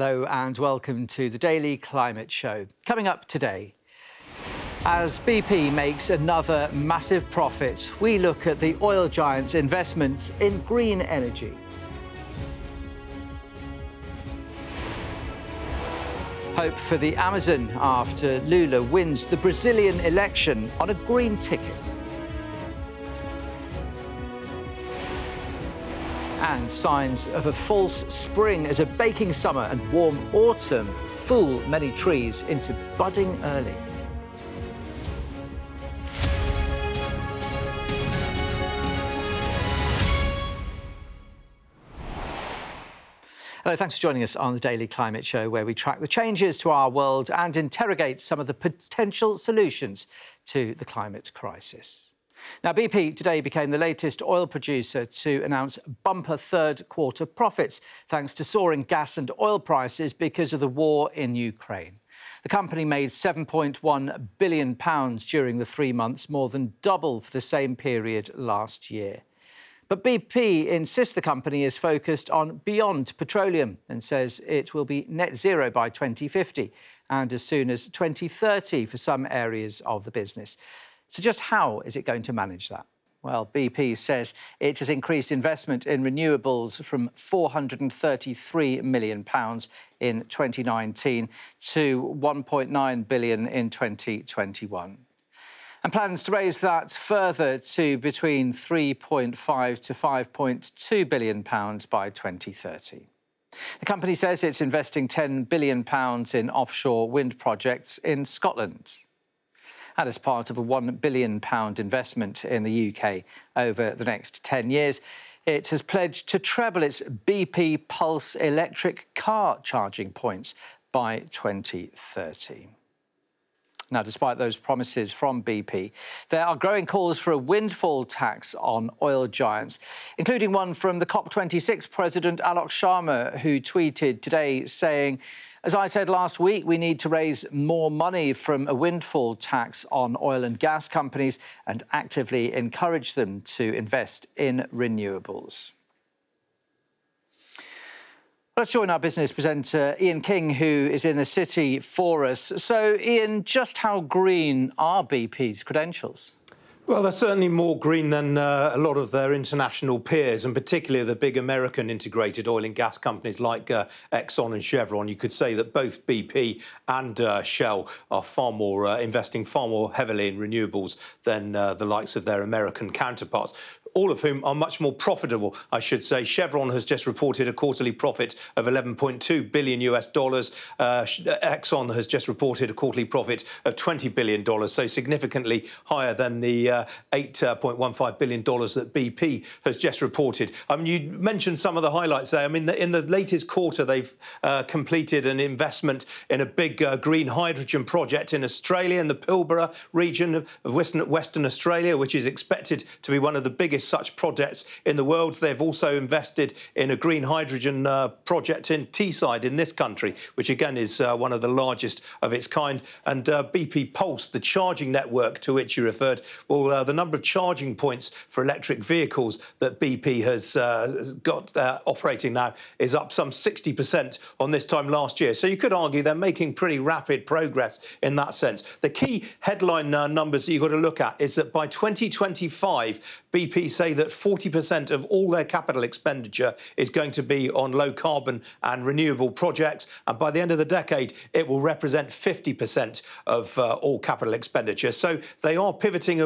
Hello and welcome to the Daily Climate Show. Coming up today, as BP makes another massive profit, we look at the oil giant's investments in green energy. Hope for the Amazon after Lula wins the Brazilian election on a green ticket. And signs of a false spring as a baking summer and warm autumn fool many trees into budding early. Hello, thanks for joining us on the Daily Climate Show, where we track the changes to our world and interrogate some of the potential solutions to the climate crisis. Now, BP today became the latest oil producer to announce bumper third quarter profits, thanks to soaring gas and oil prices because of the war in Ukraine. The company made £7.1 billion during the 3 months, more than double for the same period last year. But BP insists the company is focused on Beyond Petroleum and says it will be net zero by 2050 and as soon as 2030 for some areas of the business. So just how is it going to manage that? Well, BP says it has increased investment in renewables from £433 million in 2019 to £1.9 billion in 2021. And plans to raise that further to between £3.5 to £5.2 billion by 2030. The company says it's investing £10 billion in offshore wind projects in Scotland. And as part of a £1 billion investment in the UK over the next 10 years, it has pledged to treble its BP Pulse electric car charging points by 2030. Now, despite those promises from BP, there are growing calls for a windfall tax on oil giants, including one from the COP26 President Alok Sharma, who tweeted today saying, "As I said last week, we need to raise more money from a windfall tax on oil and gas companies and actively encourage them to invest in renewables." Let's join our business presenter, Ian King, who is in the city for us. So, Ian, just how green are BP's credentials? Well, they're certainly more green than a lot of their international peers, and particularly the big American integrated oil and gas companies like Exxon and Chevron. You could say that both BP and Shell are investing far more heavily in renewables than the likes of their American counterparts, all of whom are much more profitable, I should say. Chevron has just reported a quarterly profit of $11.2 billion US. Exxon has just reported a quarterly profit of $20 billion, so significantly higher than the $8.15 billion that BP has just reported. You mentioned some of the highlights there. In the latest quarter, they've completed an investment in a big green hydrogen project in Australia, in the Pilbara region of Western Australia, which is expected to be one of the biggest such projects in the world. They've also invested in a green hydrogen project in Teesside in this country, which again is one of the largest of its kind. And BP Pulse, the charging network to which you referred, well, the number of charging points for electric vehicles that BP has got operating now is up some 60% on this time last year. So you could argue they're making pretty rapid progress in that sense. The key headline numbers that you've got to look at is that by 2025, BP say that 40% of all their capital expenditure is going to be on low carbon and renewable projects. And by the end of the decade, it will represent 50% of all capital expenditure. So they are pivoting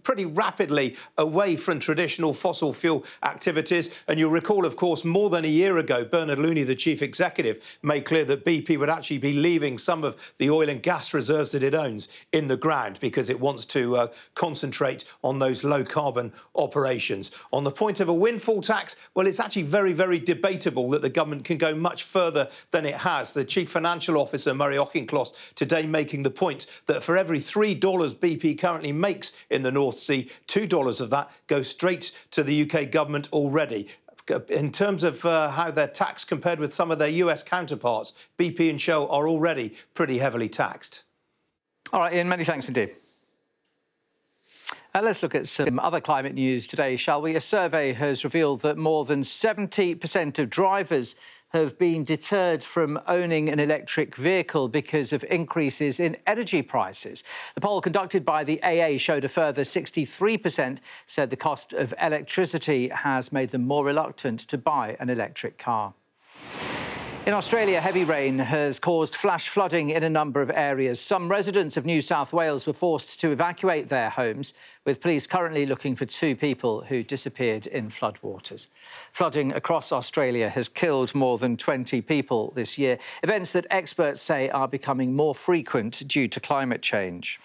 pretty rapidly away from traditional fossil fuel activities. And you'll recall, of course, more than a year ago, Bernard Looney, the chief executive, made clear that BP would actually be leaving some of the oil and gas reserves that it owns in the ground because it wants to concentrate on those low carbon operations. On the point of a windfall tax, well, it's actually very, very debatable that the government can go much further than it has. The chief financial officer, Murray Auchincloss, today making the point that for every $3 BP currently makes in the North Sea, $2 of that goes straight to the UK government already. In terms of how they're taxed compared with some of their US counterparts, BP and Shell are already pretty heavily taxed. All right, Ian, many thanks indeed. Let's look at some other climate news today, shall we? A survey has revealed that more than 70% of drivers have been deterred from owning an electric vehicle because of increases in energy prices. The poll conducted by the AA showed a further 63% said the cost of electricity has made them more reluctant to buy an electric car. In Australia, heavy rain has caused flash flooding in a number of areas. Some residents of New South Wales were forced to evacuate their homes, with police currently looking for 2 people who disappeared in floodwaters. Flooding across Australia has killed more than 20 people this year, events that experts say are becoming more frequent due to climate change.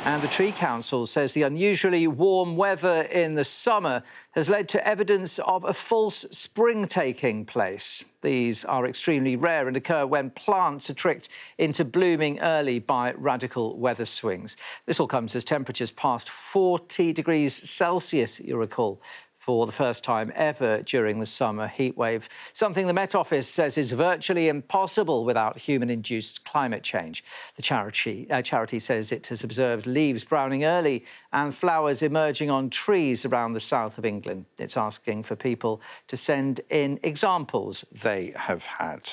And the Tree Council says the unusually warm weather in the summer has led to evidence of a false spring taking place. These are extremely rare and occur when plants are tricked into blooming early by radical weather swings. This all comes as temperatures passed 40 degrees Celsius, you'll recall, for the first time ever during the summer heatwave, something the Met Office says is virtually impossible without human-induced climate change. The charity says it has observed leaves browning early and flowers emerging on trees around the south of England. It's asking for people to send in examples they have had.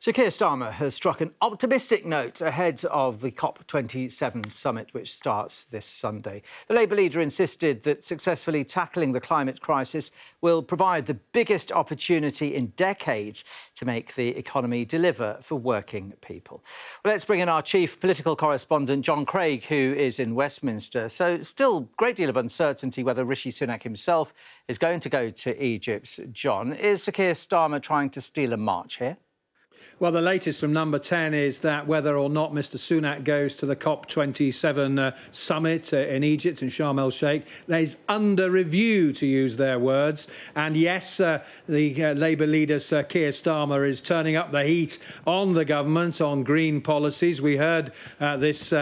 So Keir Starmer has struck an optimistic note ahead of the COP27 summit, which starts this Sunday. The Labour leader insisted that successfully tackling the climate crisis will provide the biggest opportunity in decades to make the economy deliver for working people. Well, let's bring in our chief political correspondent, John Craig, who is in Westminster. So still a great deal of uncertainty whether Rishi Sunak himself is going to go to Egypt. John, is Sir Keir Starmer trying to steal a march here? Well, the latest from Number 10 is that whether or not Mr Sunak goes to the COP27 summit in Egypt, in Sharm el-Sheikh, is under review, to use their words. And yes, the Labour leader, Sir Keir Starmer, is turning up the heat on the government on green policies. We heard this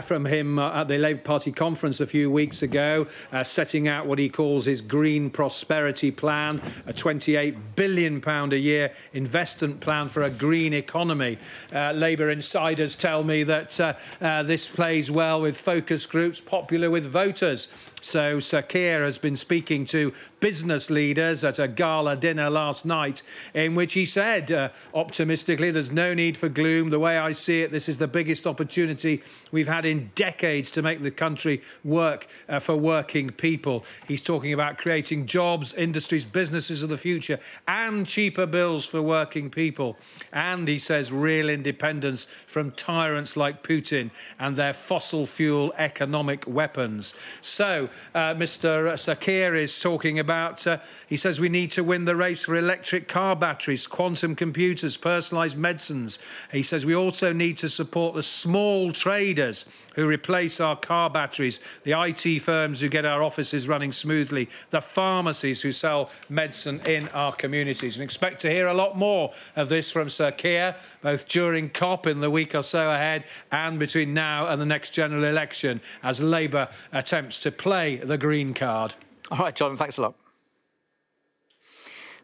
from him at the Labour Party conference a few weeks ago, setting out what he calls his green prosperity plan, a £28 billion a year investment plan for a green economy. Labour insiders tell me that this plays well with focus groups, popular with voters. So Sir Keir has been speaking to business leaders at a gala dinner last night in which he said, optimistically, there's no need for gloom. The way I see it, this is the biggest opportunity we've had in decades to make the country work for working people. He's talking about creating jobs, industries, businesses of the future and cheaper bills for working people. And he says real independence from tyrants like Putin and their fossil fuel economic weapons. So Mr Sir Keir is talking about, he says we need to win the race for electric car batteries, quantum computers, personalised medicines. He says we also need to support the small traders who replace our car batteries, the IT firms who get our offices running smoothly, the pharmacies who sell medicine in our communities. And expect to hear a lot more of this from Sir Keir, both during COP in the week or so ahead and between now and the next general election, as Labour attempts to play the green card. All right, John, thanks a lot.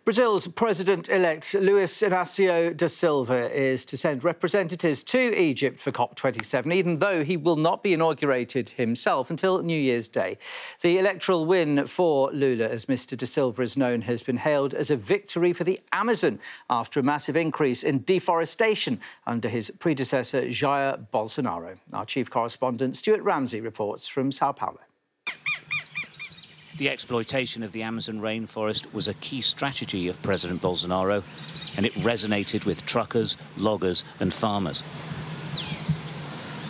Brazil's president-elect Luis Inácio da Silva is to send representatives to Egypt for COP27, even though he will not be inaugurated himself until New Year's Day. The electoral win for Lula, as Mr da Silva is known, has been hailed as a victory for the Amazon after a massive increase in deforestation under his predecessor, Jair Bolsonaro. Our chief correspondent, Stuart Ramsey, reports from Sao Paulo. The exploitation of the Amazon rainforest was a key strategy of President Bolsonaro, and it resonated with truckers, loggers and farmers.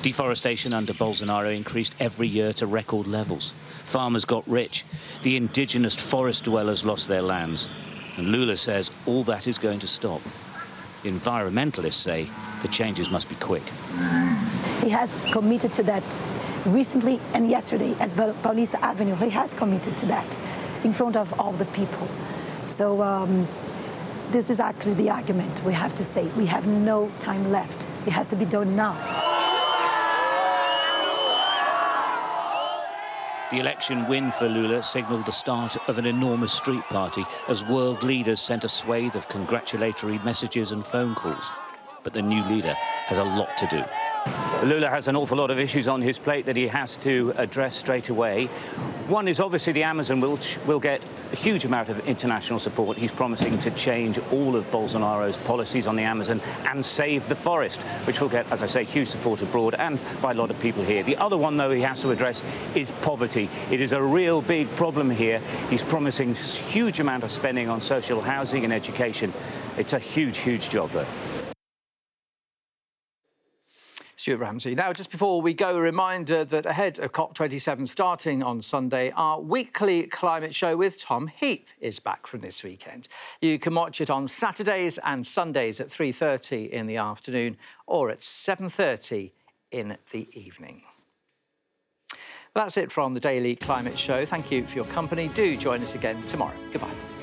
Deforestation under Bolsonaro increased every year to record levels. Farmers got rich, the indigenous forest dwellers lost their lands, and Lula says all that is going to stop. Environmentalists say the changes must be quick. He has committed to that. Recently and yesterday at Paulista Avenue, he has committed to that in front of all the people. So this is actually the argument we have to say. We have no time left. It has to be done now. The election win for Lula signalled the start of an enormous street party as world leaders sent a swathe of congratulatory messages and phone calls. But the new leader has a lot to do. Lula has an awful lot of issues on his plate that he has to address straight away. One is obviously the Amazon will get a huge amount of international support. He's promising to change all of Bolsonaro's policies on the Amazon and save the forest, which will get, as I say, huge support abroad and by a lot of people here. The other one, though, he has to address is poverty. It is a real big problem here. He's promising a huge amount of spending on social housing and education. It's a huge, huge job, though. Stuart Ramsey. Now, just before we go, a reminder that ahead of COP27 starting on Sunday, our weekly climate show with Tom Heap is back from this weekend. You can watch it on Saturdays and Sundays at 3:30 in the afternoon or at 7:30 in the evening. That's it from the Daily Climate Show. Thank you for your company. Do join us again tomorrow. Goodbye.